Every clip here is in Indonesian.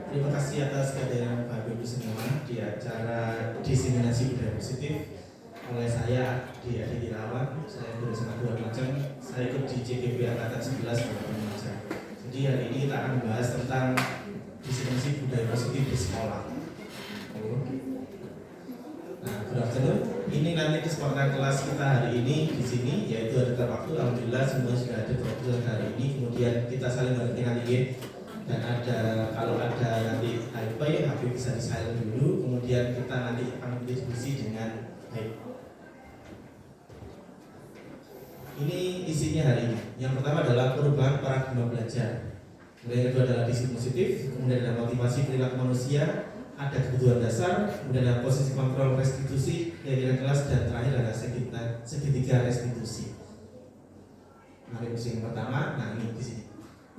Terima kasih atas kehadiran Bapak Ibu semua di acara diseminasi budaya positif oleh saya di Adi Irawan. Saya bersama dua macam. Saya ikut di JGB angkatan 11 Bapak Macam. Jadi hari ini kita akan membahas tentang diseminasi budaya positif di sekolah. Nah, good afternoon. Ini nanti kesempatan kelas kita hari ini di sini, yaitu ada waktu. Alhamdulillah semua sudah ada waktu hari ini. Kemudian kita saling berkenalan. Dan ada, kalau ada nanti HP bisa di silent dulu, kemudian kita nanti akan berdiskusi dengan baik. Ini isinya hari ini. Yang pertama adalah perubahan paradigma belajar. Kemudian yang kedua adalah disiplin positif, kemudian ada motivasi perilaku manusia, ada kebutuhan dasar, kemudian ada posisi kontrol restitusi, kegiatan kelas, dan terakhir ada segitiga restitusi. Mari yang pertama, nah ini di sini.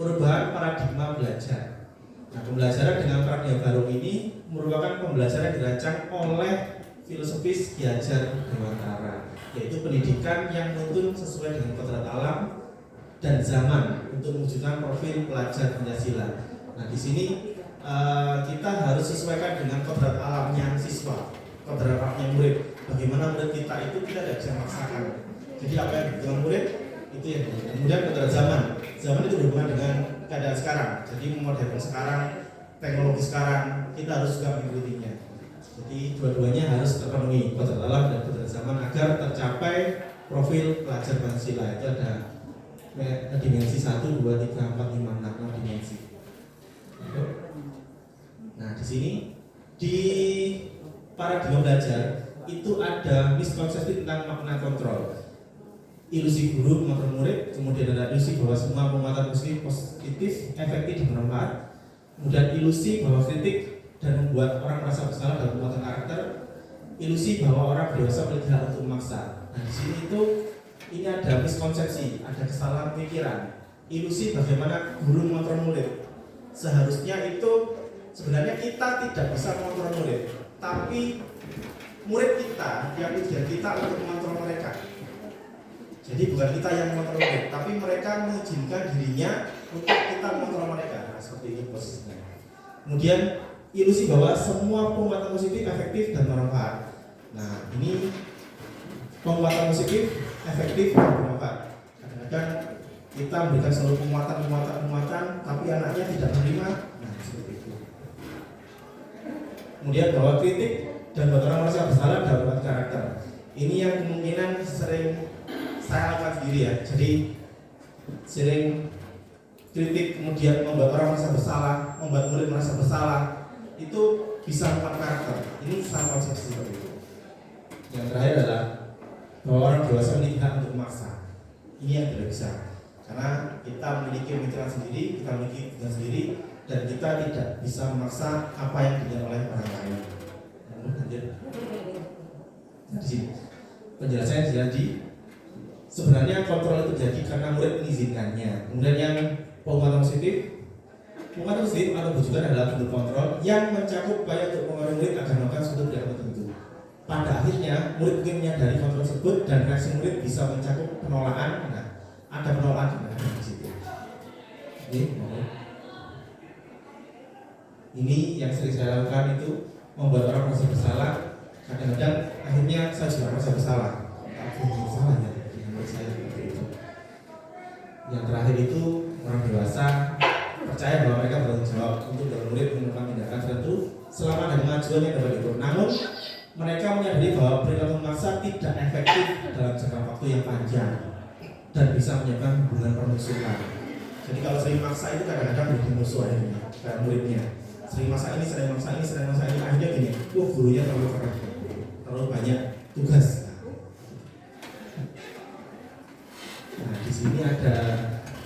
Perubahan paradigma belajar. Nah, pembelajaran dengan paradigma baru ini merupakan pembelajaran yang dirancang oleh filosofis Ki Hajar Dewantara, yaitu pendidikan yang menuntun sesuai dengan kodrat alam dan zaman untuk mewujudkan profil pelajar Pancasila. Nah, di sini kita harus sesuaikan dengan kodrat alamnya siswa, kodrat alamnya murid. Bagaimana murid kita itu kita tidak bisa memaksakan. Jadi apa yang dibutuhkan murid itu yang kemudian kodrat zaman itu berhubungan dengan keadaan sekarang. Jadi modern sekarang, teknologi sekarang, kita harus juga mengikutinya. Jadi dua-duanya harus terpenuhi, kodrat alam dan kodrat zaman, agar tercapai profil pelajar Pancasila. Itu ada dimensi 1, 2, 3, 4, 5, 6 dimensi. Nah, di sini di paradigma belajar itu ada miskonsepsi tentang makna kontrol. Ilusi guru mengontrol murid, kemudian ada ilusi bahwa semua penguatan positif efektif bermanfaat, kemudian ilusi bahwa kritik dan membuat orang merasa bersalah dalam penguatan karakter, ilusi bahwa orang dewasa memiliki hak untuk memaksa. Nah, di sini itu ini ada miskonsepsi, ada kesalahan pikiran. Ilusi bagaimana guru mengontrol murid. Seharusnya itu sebenarnya kita tidak bisa mengontrol murid, tapi murid kita yang tujuan kita untuk mengontrol mereka. Jadi bukan kita yang mengontrol murid, tapi mereka mengizinkan dirinya untuk kita mengontrol mereka. Nah, seperti itu posisinya. Kemudian ilusi bahwa semua penguatan positif efektif dan bermanfaat. Nah, ini penguatan positif efektif dan bermanfaat. Kadang-kadang kita memberikan seluruh penguatan, tapi anaknya tidak menerima. Nah, seperti itu. Kemudian bahwa kritik dan buat orang merasa bersalah dalam membuat karakter. Ini yang kemungkinan sering saya lakukan sendiri ya. Jadi sering kritik kemudian membuat orang merasa bersalah, membuat murid merasa bersalah, itu bisa membuat karakter. Ini sangat konsep seperti itu. Yang terakhir adalah bahwa orang dewasa memiliki hak untuk memaksa. Ini yang tidak bisa, karena kita memiliki pemikiran sendiri, kita memiliki tujuan sendiri, dan kita tidak bisa memaksa apa yang diinginkan oleh orang lain. Nah, di sini penjelasannya jadi sebenarnya kontrol itu terjadi karena murid mengizinkannya. Kemudian yang penguatan positif atau bujukan adalah bentuk kontrol yang mencakup upaya untuk mengaruhi murid agar melakukan suatu tindakan tertentu. Pada akhirnya murid mungkin menyadari kontrol tersebut dan reaksi murid bisa mencakup penolakan. Nah, ada penolakan di situ. Ini yang sering saya lakukan itu membuat orang merasa bersalah. Kadang-kadang akhirnya saya juga merasa bersalah. Bersalah ya. Saya seperti itu. Yang terakhir itu orang dewasa percaya bahwa mereka bertanggung jawab untuk murid melakukan tindakan tertentu selama ada pengajuan yang dapat diukur. Namun mereka menyadari bahwa perilaku memaksa tidak efektif dalam jangka waktu yang panjang dan bisa menyebabkan hubungan permusuhan. Jadi kalau sering maksa itu kadang-kadang menjadi musuh akhirnya kayak muridnya. Sering maksa ini, akhirnya gini, gurunya terlalu keras, terlalu banyak tugas. Nah, di sini ada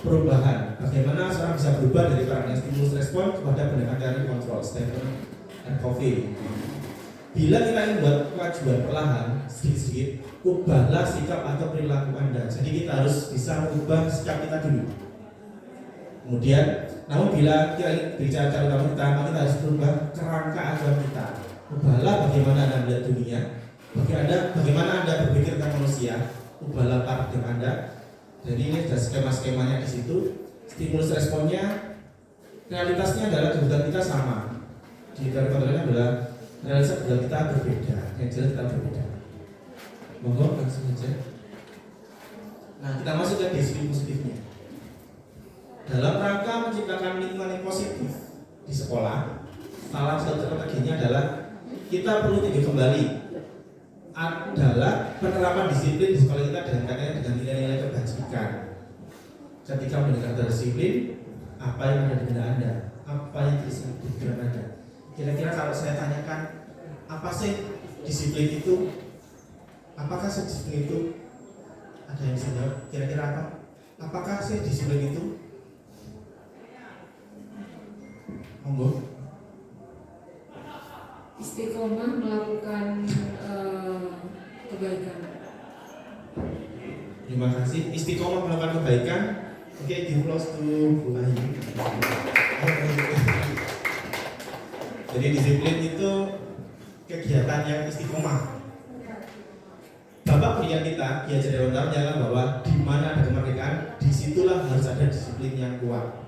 perubahan. Bagaimana seorang bisa berubah dari paradigma stimulus respon kepada pendekatan kontrol, Stephen and Covey. Bila kita ingin buat kemajuan perlahan, sedikit-sedikit, ubahlah sikap atau perilaku Anda. Jadi kita harus bisa mengubah sikap kita dulu. Kemudian, namun bila kita ingin bicara cara utama kita harus berubah kerangka agama kita. Ubahlah bagaimana Anda melihat dunia, bagaimana Anda berpikir tentang manusia. Ubahlah paradigma Anda. Jadi ini ada skema-skemanya di situ. Stimulus responnya, realitasnya adalah kebutuhan kita sama. di teori kontrol adalah realitas adalah kita berbeda, yang jelas kita berbeda. Monggo langsung aja. Nah, kita masuk ke disiplin positifnya. Dalam rangka menciptakan lingkungan yang positif di sekolah, salah satu strateginya adalah kita perlu tinjau kembali adalah penerapan disiplin di sekolah kita dengan kaitannya dengan nilai-nilai kebajikan. Ketika mendengar disiplin, apa yang ada di benak Anda? Apa yang terisi di pikiran Anda? Kira-kira kalau saya tanyakan, apa sih disiplin itu? Apakah sih disiplin itu? Ada yang bisa jawab? Kira-kira apa? Apakah sih disiplin itu? Monggo. Istiqomah melakukan kebaikan. Terima kasih. Istiqomah melakukan kebaikan. Oke, di close to Bu Ayu. Jadi disiplin itu kegiatan yang istiqomah. Bapak pendidikan kita, Ki Hajar Dewantara menyatakan bahwa di mana ada kemerdekaan, disitulah harus ada disiplin yang kuat.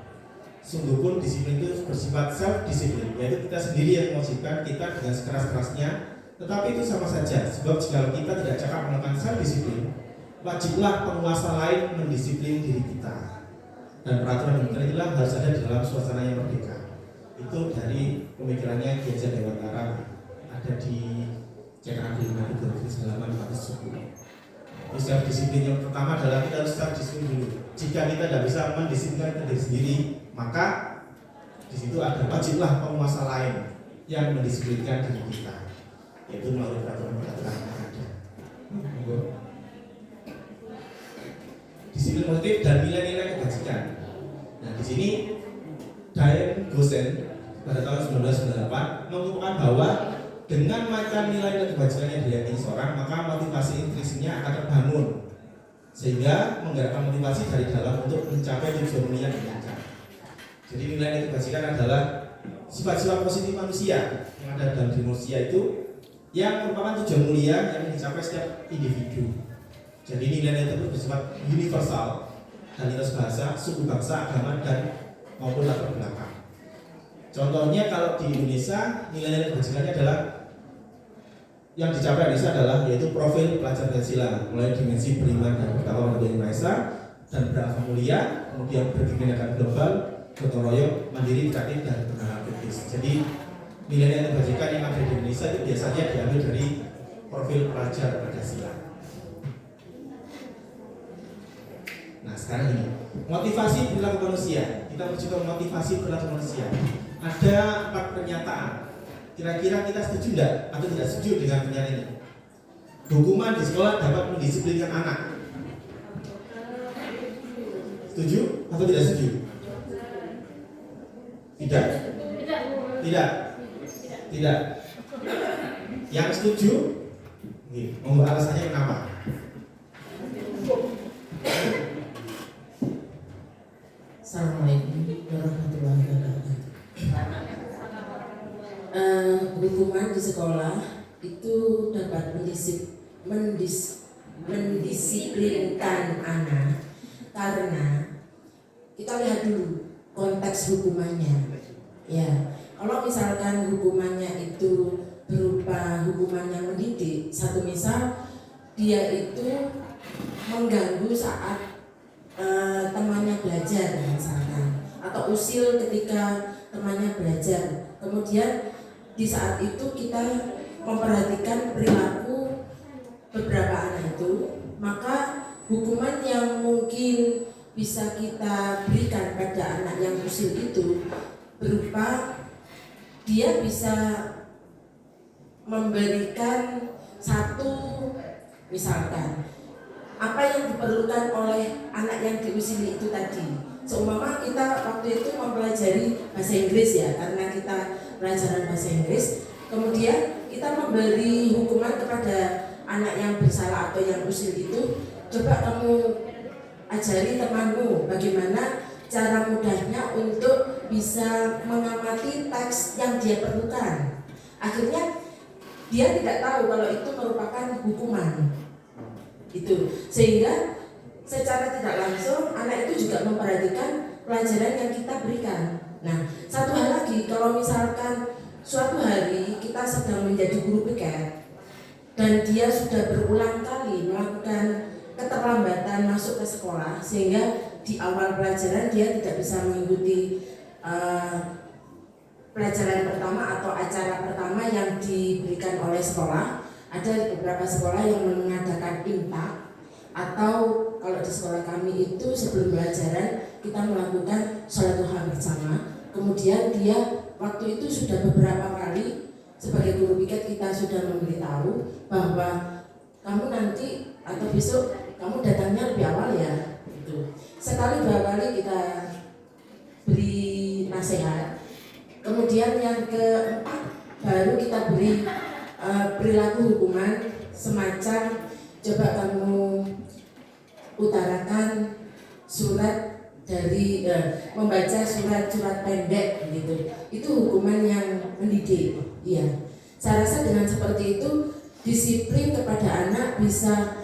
Sungguh pun disiplin itu bersifat self-disiplin, yaitu kita sendiri yang mewajibkan kita dengan sekeras-kerasnya. Tetapi itu sama saja, sebab jika kita tidak cakap melakukan self-disiplin, wajiblah penguasa lain mendisiplin diri kita. Dan peraturan demikian itulah harus ada di dalam suasana yang merdeka. Itu dari pemikirannya Ki Hajar Dewantara, ada di Cetak 5 itu halaman 410. Self-disiplin yang pertama adalah kita harus self-disiplin dulu. Jika kita tidak bisa mendisiplinkan diri sendiri, maka di situ ada wajiblah penguasa lain yang mendisiplinkan diri kita, yaitu melalui peraturan-peraturan yang ada. Disiplin positif dan nilai-nilai kebajikan. Nah, di sini Diane Gosen pada tahun 1998 mengungkapkan bahwa dengan macam nilai-nilai kebajikan yang diyakini seorang, maka motivasi intrinsiknya akan terbangun sehingga menggerakkan motivasi dari dalam untuk mencapai tujuan mulia yang diinginkan. Jadi nilai-nilai kebajikan adalah sifat-sifat positif manusia yang ada dalam diri manusia itu yang merupakan tujuan mulia yang dicapai setiap individu. Jadi nilai-nilai itu bersifat universal dan lintas bahasa, suku bangsa, agama dan maupun latar belakang. Contohnya kalau di Indonesia nilai-nilai kebajikannya adalah yang dicapai Indonesia adalah yaitu profil pelajar Pancasila, mulai dimensi beriman dan bertakwa kepada Yang Maha Esa dan berakhlak mulia, kemudian berkebinekaan global, gotong royong, mandiri, kreatif dan bernalar kritis. Jadi nilai-nilai kebajikan yang ada di Indonesia itu biasanya diambil dari profil pelajar Pancasila. Nah sekarang ini motivasi perilaku manusia. Kita menuju ke motivasi perilaku manusia. Ada 4 pernyataan. Kira-kira kita setuju tidak atau tidak setuju dengan pernyataan ini? Hukuman di sekolah dapat mendisiplinkan anak. Setuju atau tidak setuju? Tidak. Tidak. Tidak. Yang setuju? Monggo alasannya kenapa? Assalamualaikum warahmatullahi wabarakatuh. Hukuman di sekolah itu dapat mendisiplinkan anak karena kita lihat dulu konteks hukumannya. Ya, kalau misalkan hukumannya itu berupa hukuman yang mendidik, satu misal dia itu mengganggu saat temannya belajar misalkan, atau usil ketika temannya belajar. Kemudian di saat itu kita memperhatikan perilaku beberapa anak itu, maka hukuman yang mungkin bisa kita berikan pada anak yang usil itu berupa dia bisa memberikan satu, misalkan apa yang diperlukan oleh anak yang diusili itu tadi. Seumpama kita waktu itu mempelajari bahasa Inggris ya, karena kita pelajaran bahasa Inggris, kemudian kita memberi hukuman kepada anak yang bersalah atau yang usil itu, coba kamu ajari temanmu bagaimana cara mudahnya untuk bisa mengamati teks yang dia perlukan. Akhirnya dia tidak tahu kalau itu merupakan hukuman. Itu sehingga secara tidak langsung anak itu juga memperhatikan pelajaran yang kita berikan. Nah, satu hal lagi, kalau misalkan suatu hari kita sedang menjadi guru piket dan dia sudah berulang kali melakukan keterlambatan masuk ke sekolah sehingga di awal pelajaran dia tidak bisa mengikuti pelajaran pertama atau acara pertama yang diberikan oleh sekolah. Ada beberapa sekolah yang mengadakan imtak, atau kalau di sekolah kami itu sebelum pelajaran kita melakukan sholat duha bersama. Kemudian dia waktu itu sudah beberapa kali sebagai guru piket kita sudah memberitahu bahwa kamu nanti atau besok kamu datangnya lebih awal ya. Gitu. Sekali dua kali kita beri nasihat. Kemudian yang keempat baru kita beri perilaku hukuman semacam coba kamu utarakan surat dari membaca surat-surat pendek gitu. Itu hukuman yang mendidik. Iya. Saya rasa dengan seperti itu disiplin kepada anak bisa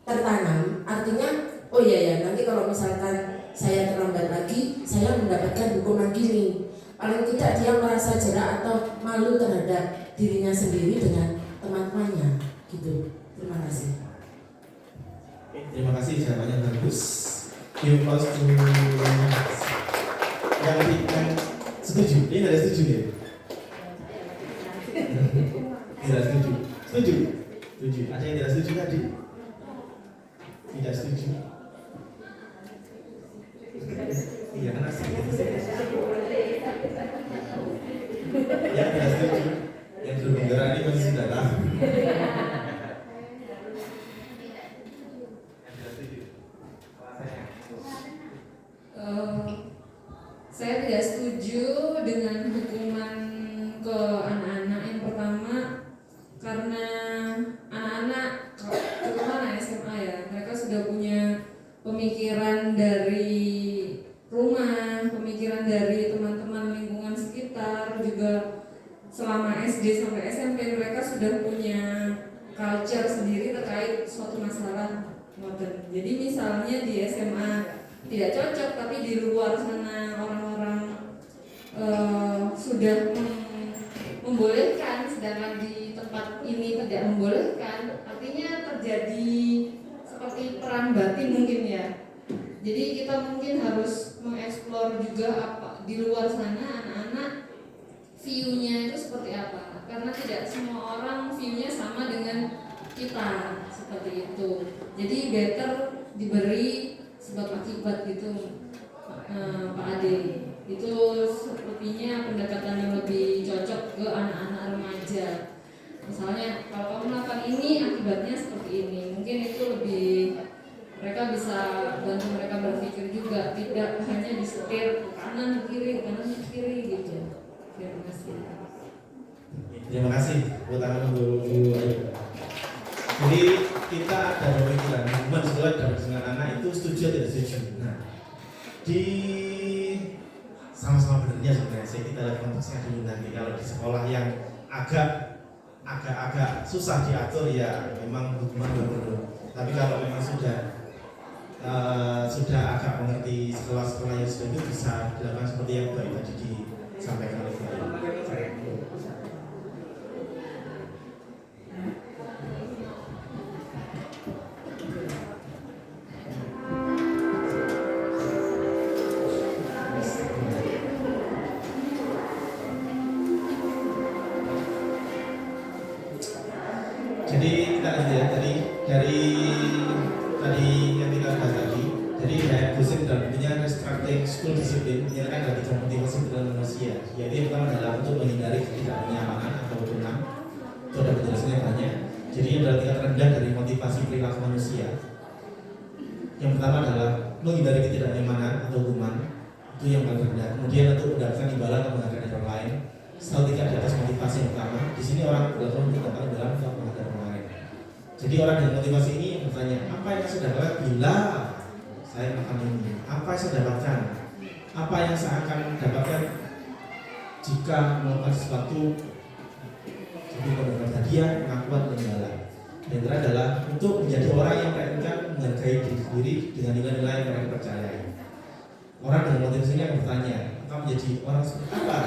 tertanam. Artinya oh iya ya, nanti kalau misalkan saya terlambat lagi, saya mendapatkan hukuman gini. Paling tidak dia merasa jerak atau malu terhadap dirinya sendiri dengan teman-temannya gitu. Terima kasih. Terima kasih, jawabannya bagus. Give us to yang setuju. Ini ada setuju ya? Tidak setuju. Setuju. Setuju. Ada yang tidak setuju tadi? Tidak setuju. Iya, karena yang tidak setuju. Yang belum menggerak ini masih sudah tahu. Saya tidak setuju dengan hukuman ke anak-anak. Yang pertama, karena anak-anak terutama anak SMA ya, mereka sudah punya pemikiran dari rumah, pemikiran dari teman-teman lingkungan sekitar, juga selama SD sampai SMP mereka sudah punya culture sendiri terkait suatu masalah modern. Jadi misalnya di SMA tidak cocok, tapi di luar sana orang-orang sudah membolehkan, sedangkan di tempat ini tidak membolehkan. Artinya terjadi seperti perang batin mungkin ya. Jadi kita mungkin harus mengeksplor juga apa di luar sana anak-anak view-nya itu seperti apa. Karena tidak semua orang view-nya sama dengan kita seperti itu. Jadi better diberi sebab akibat gitu, Pak Ade. Itu sepertinya pendekatan yang lebih cocok ke anak-anak remaja. Misalnya kalau kamu melakukan ini akibatnya seperti ini, mungkin itu lebih mereka bisa bantu mereka berpikir juga, tidak hanya disetir ke kanan kiri gitu. Terima kasih. Terima kasih buat tangan Bu Ayu. Jadi kita ada pemikiran hukuman sekolah dengan anak itu setuju atau tidak setuju. Nah, di sama-sama benernya sebenarnya saya kita lihat konteksnya dulu nanti. Kalau di sekolah yang agak susah diatur ya memang hukuman berbeda. Tapi kalau memang sudah agak mengerti sekolah-sekolah yang sudah itu bisa dilakukan seperti yang tadi disampaikan oleh Bu Ayu. Jadi kita lihat ya, dari yang kita bahas tadi, jadi dari dosen dan punya restricting school discipline menyerahkan dari tiga motivasi dalam manusia. Yaitu yang pertama adalah untuk menghindari ketidaknyamanan atau keuntungan. Itu ada penjelasannya banyak. Jadi yang adalah tingkat rendah dari motivasi perilaku manusia. Yang pertama adalah menghindari ketidaknyamanan atau hukuman. Itu yang paling rendah. Kemudian untuk mendapatkan imbalan atau menghargai orang lain. Setelah tingkat di atas motivasi yang pertama, di sini orang berlaku mendapatkan imbalan atau menghargai orang lain. Jadi orang dengan motivasi ini bertanya, apa yang saya dapatkan bila saya makan ini? Apa yang saya dapatkan? Apa yang saya akan dapatkan jika melakukan sesuatu? Jadi mendapat hadiah, pengakuan, dan imbalan. Yang terakhir adalah untuk menjadi orang yang menghargai diri sendiri dengan nilai-nilai yang mereka percayai. Orang dengan motivasi ini akan bertanya, akan menjadi orang seperti apa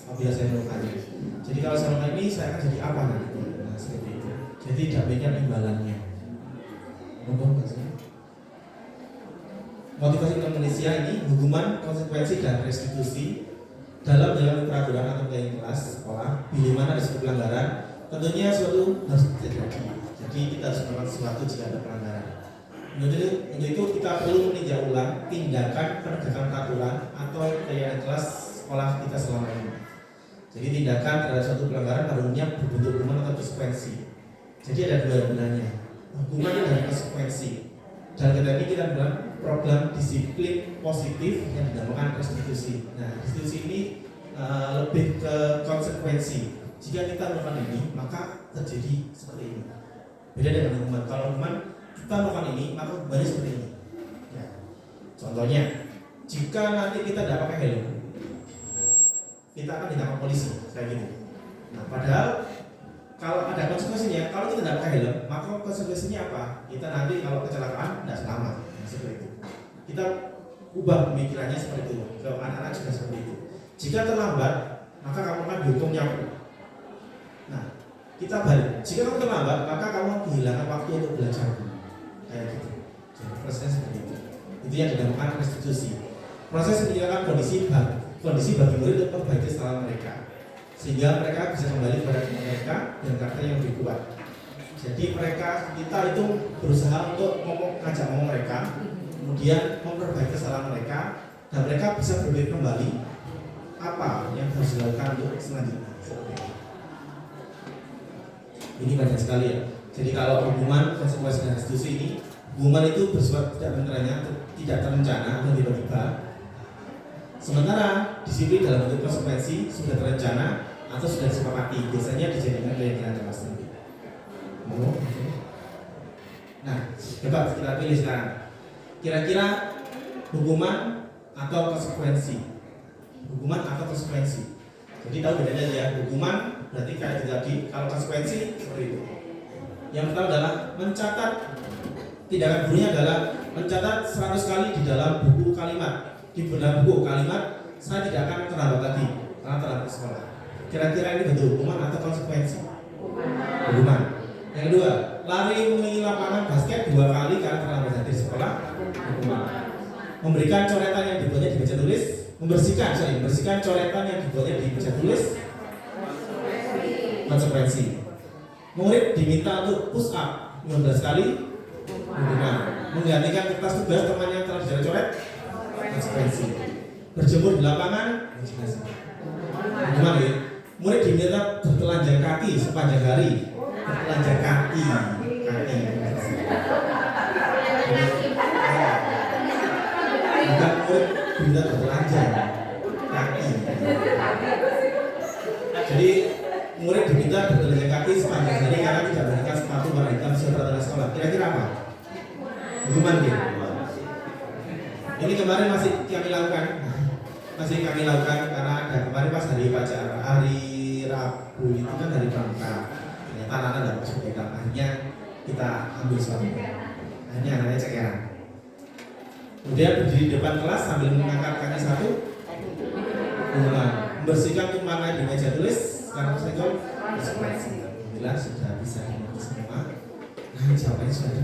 apabila saya melakukannya. Jadi kalau saya melakukan ini saya akan jadi apa nanti? Nah seperti itu. Jadi dapatkan imbalannya. Motivasi untuk manusia ini hukuman, konsekuensi dan restitusi dalam menjalankan peraturan atau nilai kelas sekolah. Bila mana ada suatu pelanggaran, tentunya suatu harus terjadi. Jadi kita harus melakukan sesuatu jika ada pelanggaran. Untuk itu kita perlu meninjau ulang tindakan penegakan peraturan atau kegiatan kelas sekolah kita selama ini. Jadi tindakan terhadap suatu pelanggaran pada umumnya berbentuk hukuman atau konsekuensi. Jadi ada dua benarnya, hukuman dan konsekuensi. Dan kita ini kita bilang program disiplin positif yang dinamakan restitusi. Nah, restitusi ini lebih ke konsekuensi. Jika kita melakukan ini, maka terjadi seperti ini. Beda dengan hukuman. Kalau hukuman kita melakukan ini, maka hukumannya seperti ini. Ya. Contohnya, jika nanti kita tidak pakai helm, kita akan ditangkap polisi, kayak gitu. Nah, padahal kalau ada konsekuensinya, kalau kita tidak pakai helm, maka konsekuensinya apa? Kita nanti kalau kecelakaan tidak selamat, nah, seperti itu. Kita ubah pemikirannya seperti itu. Ke anak-anak juga seperti itu. Jika terlambat, maka kamu akan dihukum nyapu. Nah, kita balik. Jika kamu terlambat, maka kamu kehilangan waktu untuk belajar. Kayak gitu. Jadi prosesnya seperti itu. Itu yang dinamakan restitusi. Proses meningkatkan kondisi bagi murid untuk memperbaiki kesalahan mereka, sehingga mereka bisa kembali kepada mereka dan karakter yang lebih kuat. Jadi kita itu berusaha untuk ngajak ngomong mereka, kemudian memperbaiki kesalahan mereka, dan mereka bisa berpikir kembali apa yang harus dilakukan untuk selanjutnya. Ini banyak sekali ya. Jadi kalau hukuman, konsekuensi dan restitusi ini, hukuman itu bersifat tidak terencana atau tiba-tiba. Sementara disiplin dalam bentuk konsekuensi sudah terencana atau sudah disepakati, biasanya dijadikan keyakinan kelas nanti. Nah, coba kita pilih sekarang. Kira-kira hukuman atau konsekuensi? Hukuman atau konsekuensi? Jadi tahu bedanya ya. Hukuman berarti kayak tadi, kalau konsekuensi seperti itu. Yang pertama adalah mencatat. Tindakan gurunya adalah mencatat 100 kali di dalam buku kalimat. Di dalam buku kalimat, saya tidak akan terlambat lagi karena terlambat sekolah. Kira-kira ini bentuk hukuman atau konsekuensi? Hukuman. Yang kedua, lari mengelilingi lapangan basket 2 kali karena terlambat hadir di sekolah. Hukuman. Memberikan coretan yang dibuatnya di meja tulis. Membersihkan coretan yang dibuatnya di meja tulis. Konsekuensi. Murid diminta untuk push up 15 kali. Hukuman. Menggantikan kertas tugas teman yang telah dicoret. Konsekuensi. Berjemur di lapangan. Hukuman ya. Murid diminta bertelanjang kaki sepanjang hari. Bertelanjang kaki. Bukan murid diminta bertelanjang kaki. Jadi murid diminta bertelanjang kaki sepanjang hari karena tidak mengenakan sepatu warna hitam sesuai peraturan sekolah. Kira-kira apa? Hukuman gitu. Ini kemarin masih kami lakukan karena ada kemarin pas hari upacara hari Rabu itu kan hari pramuka. Ternyata anak-anak dapat seperti akhirnya kita ambil suatu. Akhirnya anaknya cekeran. Kemudian berdiri di depan kelas sambil mengangkat kaki satu. Membersihkan tumpangan di meja tulis karena senggol. Alhamdulillah sudah bisa dimengerti semua. Nah jawabannya sudah ada.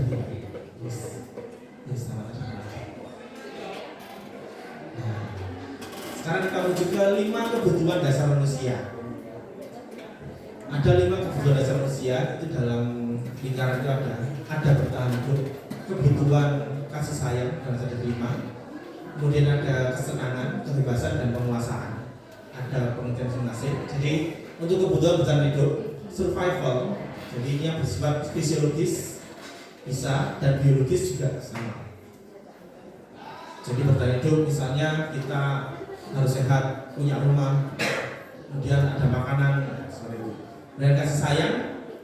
Terus sama aja. Sekarang kita menuju ke 5 kebutuhan dasar manusia. Ada 5 kebutuhan dasar manusia itu dalam lingkaran itu ada bertahan hidup, kebutuhan kasih sayang dan rasa diterima, kemudian ada kesenangan, kebebasan dan penguasaan. Ada pengertian masing-masing. Jadi untuk kebutuhan bertahan hidup, survival, jadi ini yang bersifat fisiologis bisa dan biologis juga sama. Jadi bertahan hidup misalnya kita harus sehat, punya rumah, kemudian ada makanan, kemudian kasih sayang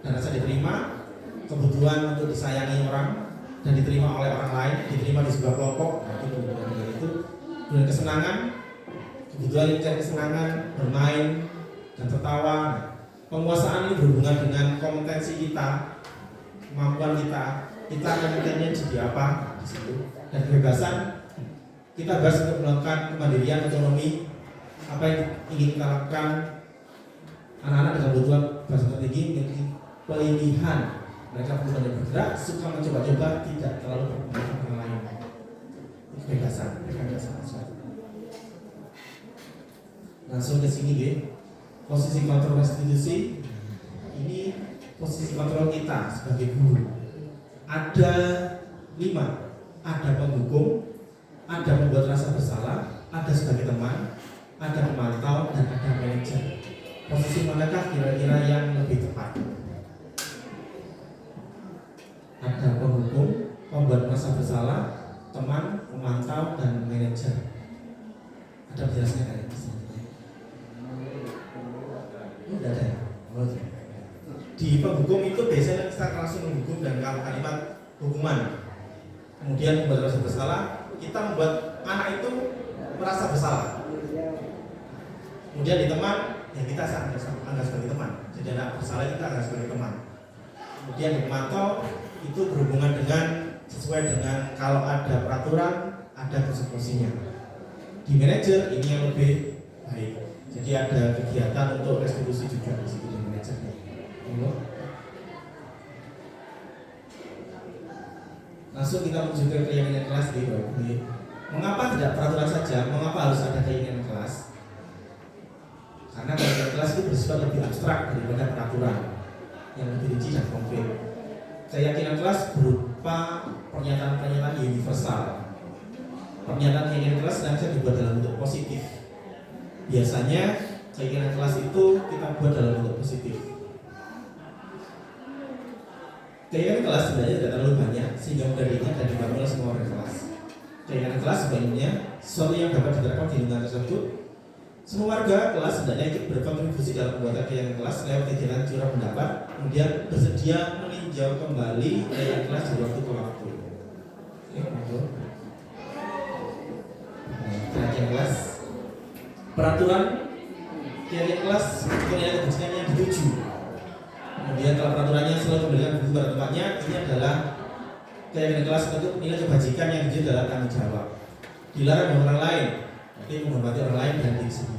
dan rasa diterima, kebutuhan untuk disayangi orang dan diterima oleh orang lain, diterima di sebuah kelompok, itu kebutuhan itu, kemudian kesenangan, kebutuhan mencari kesenangan, bermain dan tertawa. Penguasaan ini berhubungan dengan kompetensi kita, kemampuan kita kompetensinya jadi apa di situ, dan kebebasan. Kita harus untuk melakukan kemandirian, otonomi, apa yang ingin kita lakukan. Anak-anak dengan kebutuhan bahasa tinggi memiliki pilihan, mereka bukan bergerak, suka mencoba-coba, tidak terlalu berpengaruh dengan orang lain. Itu kebebasan, langsung ke sini deh. Posisi kontrol restitusi ini posisi kontrol kita sebagai guru. Ada 5, ada penghukum, ada membuat rasa bersalah, ada sebagai teman, ada pemantau, dan ada manajer. Posisi manakah kira-kira yang lebih tepat? Ada penghukum, pembuat merasa bersalah, teman, pemantau, dan manajer. Ada penjelasannya kan? Tidak ada. Di penghukum itu biasanya kita langsung menghukum dan kalimat hukuman. Kemudian membuat merasa bersalah, kita membuat anak itu merasa bersalah. Kemudian di teman, ya kita anggap sebagai teman. Jadi anak bersalah kita anggap sebagai teman. Kemudian di pemantau itu berhubungan dengan sesuai dengan kalau ada peraturan, ada konsekuensinya. Di manajer ini yang lebih baik. Jadi ada kegiatan untuk restitusi juga di situ di manajernya. Langsung kita menuju ke keyakinan kelas di bawah. Mengapa tidak peraturan saja? Mengapa harus ada keyakinan kelas? Karena keyakinan kelas itu bersifat lebih abstrak daripada peraturan yang lebih rinci dan konkret. Keyakinan kelas berupa pernyataan-pernyataan universal. Pernyataan keyakinan kelas bisa dibuat dalam bentuk positif. Biasanya keyakinan kelas itu kita buat dalam bentuk positif. Keyakinan kelas sebenarnya tidak terlalu banyak sehingga mudah diingat dan dibangun oleh semua orang kelas. Keyakinan kelas sebenarnya sesuatu yang dapat diterapkan di lingkungan tersebut. Semua warga kelas sebenarnya ikut berkontribusi dalam pembuatan keyakinan kelas lewat kegiatan curah pendapat, kemudian bersedia meninjau kembali keyakinan kelas dari waktu ke waktu. Keyakinan kelas, peraturan keyakinan kelas, keyakinan kebijakan yang dituju. Kemudian kalau peraturannya selalu kembalikan buku pada tempatnya, ini adalah keyakinan kelas untuk nilai kebajikan yang diuji adalah tanggung jawab. Dilarang dengan orang lain, jadi menghormati orang lain dan diri sendiri.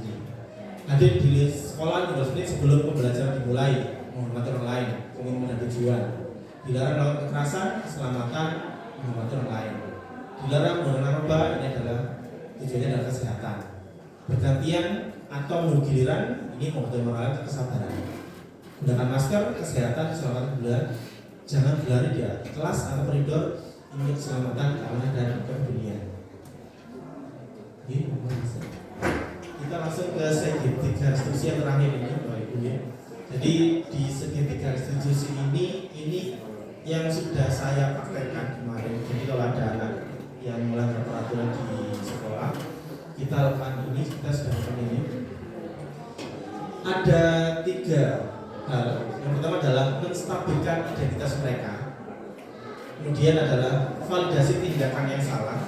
Hadir di sekolah 15 menit sebelum pembelajaran dimulai, menghormati orang lain, komitmen dan tujuan. Dilarang melakukan kekerasan, keselamatan, menghormati orang lain. Dilarang menggunakan narkoba, ini adalah tujuannya adalah kesehatan. Bergantian atau menunggu giliran, ini membutuhkan orang lain kesabaran. Gunakan masker, kesehatan, keselamatan bulan. Jangan berlari di kelas atau koridor untuk keselamatan, keamanan dan kepedulian. Kita langsung ke segitiga restitusi yang terakhir ini, Bapak Ibu ya. Jadi di segitiga restitusi ini yang sudah saya praktekkan kemarin. Jadi kalau ada anak yang melanggar peraturan di sekolah, kita lakukan ini, kita sudah lakukan ini. Ada 3 hal. Yang pertama adalah menstabilkan identitas mereka. Kemudian adalah validasi tindakan yang salah.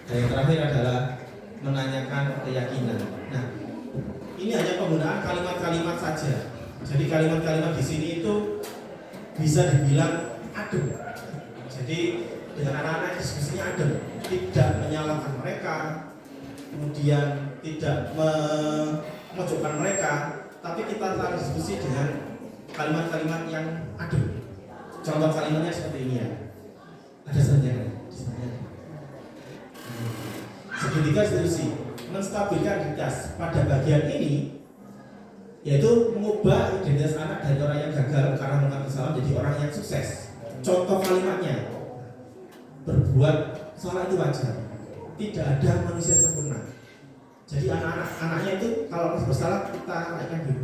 Dan yang terakhir adalah menanyakan keyakinan. Nah, ini hanya penggunaan kalimat-kalimat saja. Jadi kalimat-kalimat di sini itu bisa dibilang adem. Jadi dengan anak-anak diskusinya adem, tidak menyalahkan mereka, kemudian tidak memojokkan mereka, tapi kita taruh diskusi dengan kalimat-kalimat yang adem. Contoh kalimatnya seperti ini ya. Ada sebenarnya. Segitiga restitusi menstabilkan identitas pada bagian ini, yaitu mengubah identitas anak dari orang yang gagal karena melakukan kesalahan menjadi orang yang sukses. Contoh kalimatnya, berbuat salah itu wajar, tidak ada manusia sempurna. Jadi anak-anaknya itu kalau bersalah kita naikkan dulu.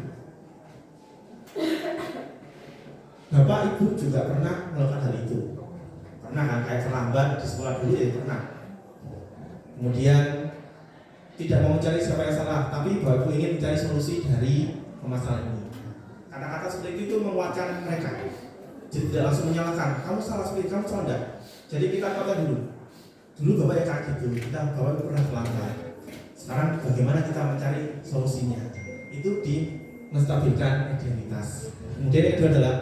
Bapak ibu juga pernah melakukan hal itu. Pernah kan kayak terlambat di sekolah dulu ya pernah. Kemudian tidak mau mencari siapa yang salah, tapi Bapak Ibu ingin mencari solusi dari permasalahan ini. Kata-kata seperti itu menguatkan mereka. Jadi tidak langsung menyalahkan, kamu salah seperti kamu salah enggak. Jadi kita kata dulu Bapak yang kayak gitu, Bapak pernah terlambat. Sekarang bagaimana kita mencari solusinya? Itu di menstabilkan identitas. Kemudian yang kedua adalah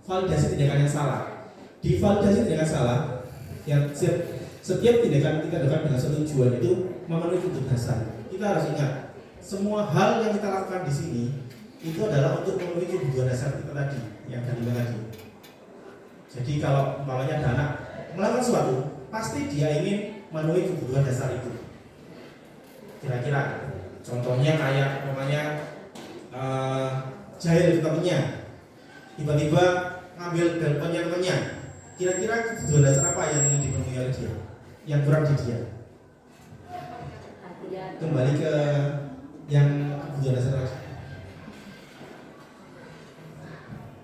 validasi tindakan yang salah. Di validasi tindakan salah, yang setiap tindakan kita lakukan dengan suatu tujuan itu memenuhi tuntutan dasar. Kita harus ingat semua hal yang kita lakukan di sini itu adalah untuk memenuhi kebutuhan dasar kita tadi, yang tadi tadi. Jadi kalau umpamanya ada anak melakukan sesuatu, pasti dia ingin memenuhi kebutuhan dasar itu. Kira-kira contohnya kayak umpamanya jahil ke temennya, tiba-tiba ngambil telepon temennya. Kira-kira kebutuhan dasar apa yang ingin dipenuhi oleh dia, yang kurang di dia? Kembali ke yang kebutuhan dasar lagi.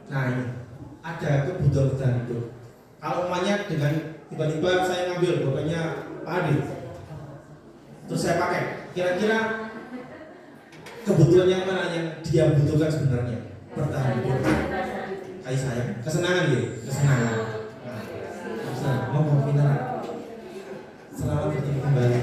Nah ini ada kebutuhan itu. Kalau umpamanya dengan tiba-tiba saya ngambil pokoknya Pak Adi, terus saya pakai, kira-kira kebutuhan yang mana yang dia butuhkan sebenarnya? Bertahan hidup, kasih sayang, kesenangan ya, kesenangan. Nah, mau pintar. Selamat bertemu kembali.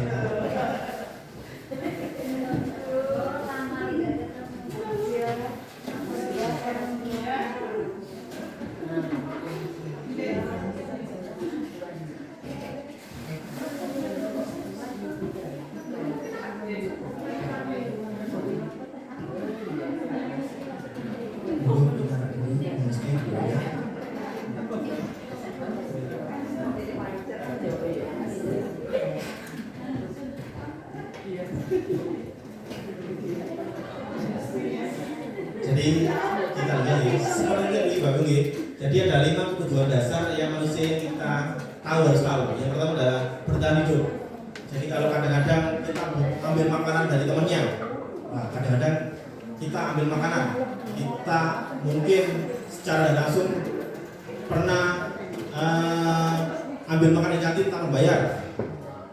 Jadi kita lihat ya, seperti yang dibangun ya. Jadi ada 5 kebutuhan dasar yang manusia kita tahu harus tahu. Yang pertama adalah bertahan hidup. Jadi kalau kadang-kadang kita ambil makanan dari temannya, nah kadang-kadang kita ambil makanan, kita mungkin secara langsung pernah ambil makanan di kantin tanpa bayar,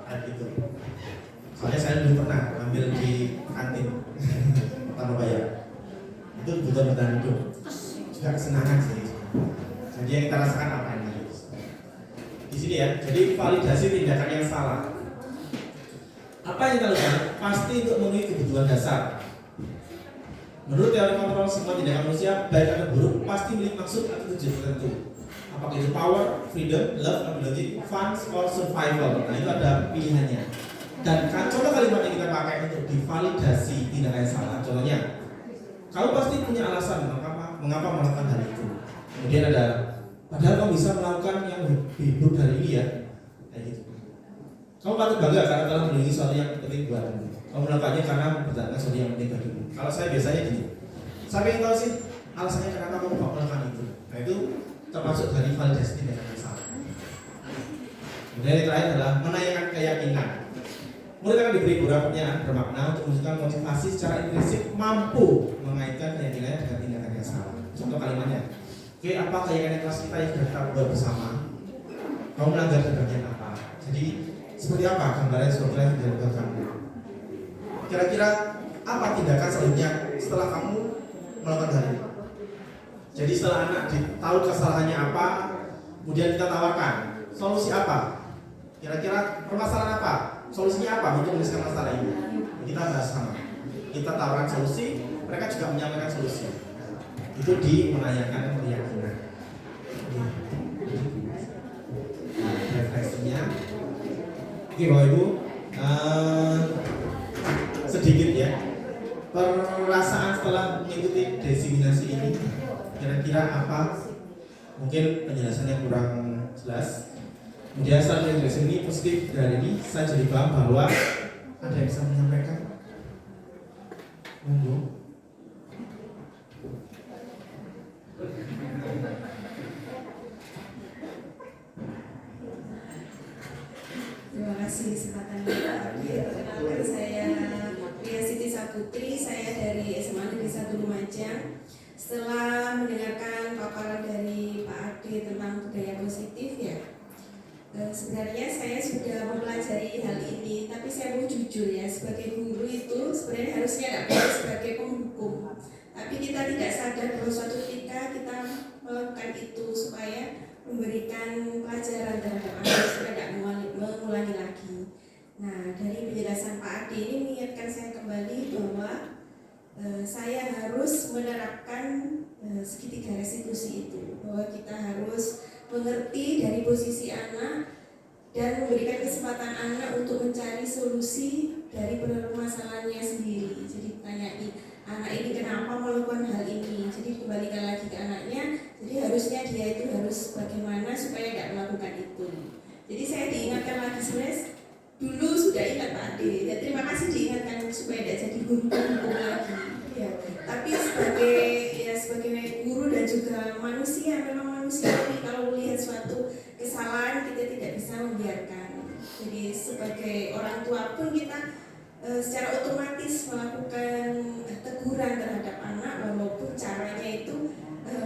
kayak gitu. Soalnya saya dulu pernah ambil di kantin tanpa bayar. Itu kebutuhan bertahan hidup, juga kesenangan sih. Jadi yang kita rasakan apa ini? Di sini ya. Jadi validasi tindakan yang salah. Apa yang kita lakukan? Pasti untuk memenuhi kebutuhan dasar. Menurut teori kontrol semua tindakan manusia, baik atau buruk, pasti memiliki maksud atau tujuan tertentu. Apakah itu power, freedom, love, ability, fun, or survival. Nah itu ada pilihannya. Dan contoh kalimat yang kita pakai untuk divalidasi tindakan yang salah. Contohnya, kamu pasti punya alasan mengapa melakukan hal itu. Kemudian ada, padahal kamu bisa melakukan yang lebih buruk dari ini ya, kayak gitu. Kamu patut bangga karena telah melindungi sesuatu yang penting buatmu. Kamu melakukannya karena mempertahankan sesuatu yang penting bagimu. Kalau saya biasanya gini, saya ingin tahu sih alasannya kenapa kamu mau melakukan itu. Nah itu termasuk dari validasi tindakan yang salah. Kemudian yang terakhir adalah menanyakan keyakinan. Murid akan diberi beberapa pertanyaan bermakna untuk menunjukkan motivasi secara intrinsik mampu mengaitkan keyakinan dengan tindakan yang salah. Contoh kalimatnya, oke, apa keyakinan kelas kita yang sudah kita buat bersama? Kamu melanggar di bagian apa? Jadi seperti apa gambaran suatu yang dilakukan kamu? Kira-kira apa tindakan selanjutnya setelah kamu melakukan hal ini? Jadi setelah anak tahu kesalahannya apa, kemudian kita tawarkan solusi apa? Kira-kira permasalahan apa? Solusinya apa untuk menyelesaikan masalah ini? Kita bahas sama. Kita tawarkan solusi, mereka juga menyampaikan solusi. Itu di menanyakan keyakinan. Refleksinya. Oke Bapak Ibu, sedikit ya perasaan setelah mengikuti desiminasi ini. Kira-kira apa? Mungkin penjelasannya kurang jelas. Kemudian setelah penjelasan ini positif dari ini, saya jadi paham bahwa ada yang bisa menyampaikan. Monggo. Terima kasih kesempatan Perkenalkan saya Pria Siti Saputri, saya dari SMA Negeri 1 Lumajang. Setelah mendengarkan paparan dari Pak Ade tentang budaya positif ya, sebenarnya saya sudah mempelajari hal ini, tapi saya mau jujur ya, sebagai guru itu sebenarnya harusnya tidak boleh sebagai penghukum. Tapi kita tidak sadar bahwa suatu ketika kita melakukan itu supaya memberikan pelajaran terhadap anak supaya tidak mengulangi lagi. Nah, dari penjelasan Pak Ade ini mengingatkan saya kembali bahwa saya harus menerapkan segitiga restitusi itu, bahwa kita harus mengerti dari posisi anak dan memberikan kesempatan anak untuk mencari solusi dari permasalahannya sendiri. Jadi tanyain anak ini kenapa melakukan hal ini. Jadi kembalikan lagi ke anaknya. Jadi harusnya dia itu harus bagaimana supaya tidak melakukan itu. Jadi saya diingatkan lagi sebenarnya dulu sudah ingat Pak Ade. Ya, terima kasih diingatkan supaya tidak jadi guru lagi. Ya, tapi sebagai guru dan juga manusia, memang manusiawi kalau melihat suatu kesalahan kita tidak bisa membiarkan. Jadi sebagai orang tua pun kita secara otomatis melakukan teguran terhadap anak walaupun caranya itu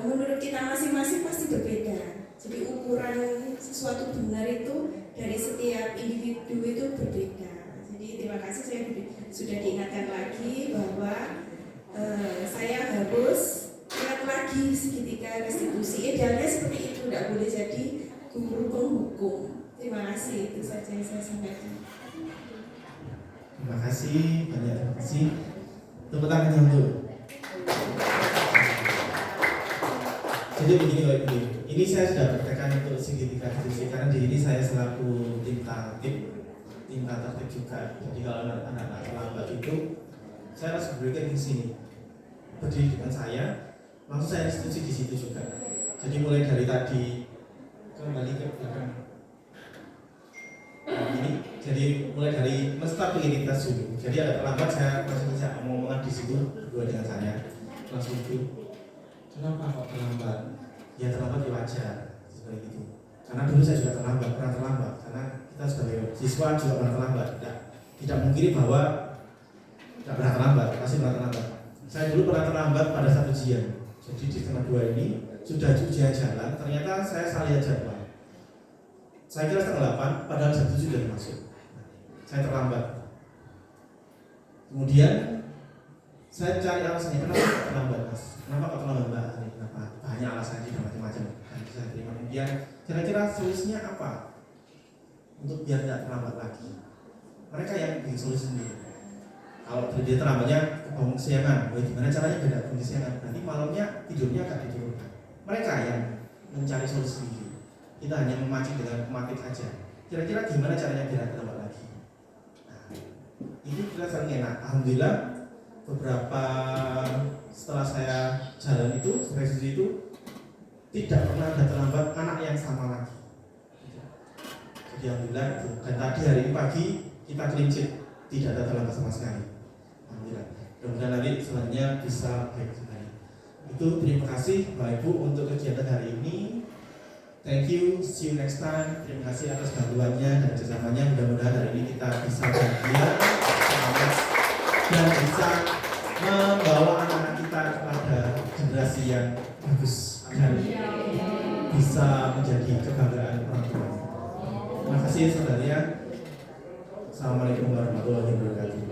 menurut kita masing-masing pasti berbeda. Jadi ukuran sesuatu benar itu dari setiap individu itu berbeda. Jadi terima kasih saya sudah diingatkan lagi bahwa saya harus ingat lagi segitiga restitusi. Idealnya seperti itu, tidak boleh jadi guru penghukum. Terima kasih, itu saja yang saya sampaikan. Terima kasih, banyak terima kasih. Tepuk tangan yang dulu. Jadi begini Bapak Ibu, ini saya sudah bertekan untuk segitiga restitusi karena di sini saya selaku tim tertib juga. Jadi kalau anak-anak terlambat itu, saya harus berikan di sini, berdiri dengan saya, langsung saya restitusi di situ juga. Jadi mulai dari tadi kembali ke belakang. Ini jadi mulai dari start rutinitas dulu. Jadi ada terlambat saya langsung bisa ngomongan di situ berdua dengan saya langsung itu. Kenapa kok terlambat? Ya terlambat ya wajar seperti itu. Karena dulu saya juga pernah terlambat. Karena kita sebagai siswa juga pernah terlambat. Tidak mungkin bahwa tidak pernah terlambat, pasti pernah terlambat. Saya dulu pernah terlambat pada satu ujian. Jadi di setengah 2 ini sudah ujian jalan. Ternyata saya salah lihat jadwal. Saya kira setengah 8, padahal jam 7 sudah masuk. Saya terlambat. Kemudian saya cari alasannya, kenapa kok terlambat Mas? Kenapa kok terlambat Mbak? Kenapa? Banyak alasannya dan macam-macam. Dan saya terima. Kemudian kira-kira solusinya apa? Untuk biar tidak terlambat lagi. Mereka yang bikin solusi sendiri. Kalau dia terlambatnya kebangun kesiangan, gimana caranya biar tidak kebangun kesiangan? Nanti malamnya tidurnya agak diturunkan. Mereka yang mencari solusi sendiri. Kita hanya memancing dengan pematik aja. Kira-kira gimana caranya biar terlambat lagi? Nah, ini kita sering enak. Alhamdulillah beberapa setelah saya jalan itu, restitusi itu tidak pernah ada terlambat anak yang sama lagi. Jadi alhamdulillah itu. Dan tadi hari ini pagi kita clean-sheet, tidak ada terlambat sama sekali. Alhamdulillah. Mudah-mudahan nanti selanjutnya bisa baik sekali. Itu terima kasih Bapak Ibu untuk kegiatan hari ini. Thank you, see you next time. Terima kasih atas bantuannya dan kerjasamanya. Mudah-mudahan hari ini kita bisa bahagia, semangat, dan bisa membawa anak-anak kita kepada generasi yang bagus dan bisa menjadi kebanggaan orang tua. Terima kasih saudara. Assalamualaikum warahmatullahi wabarakatuh.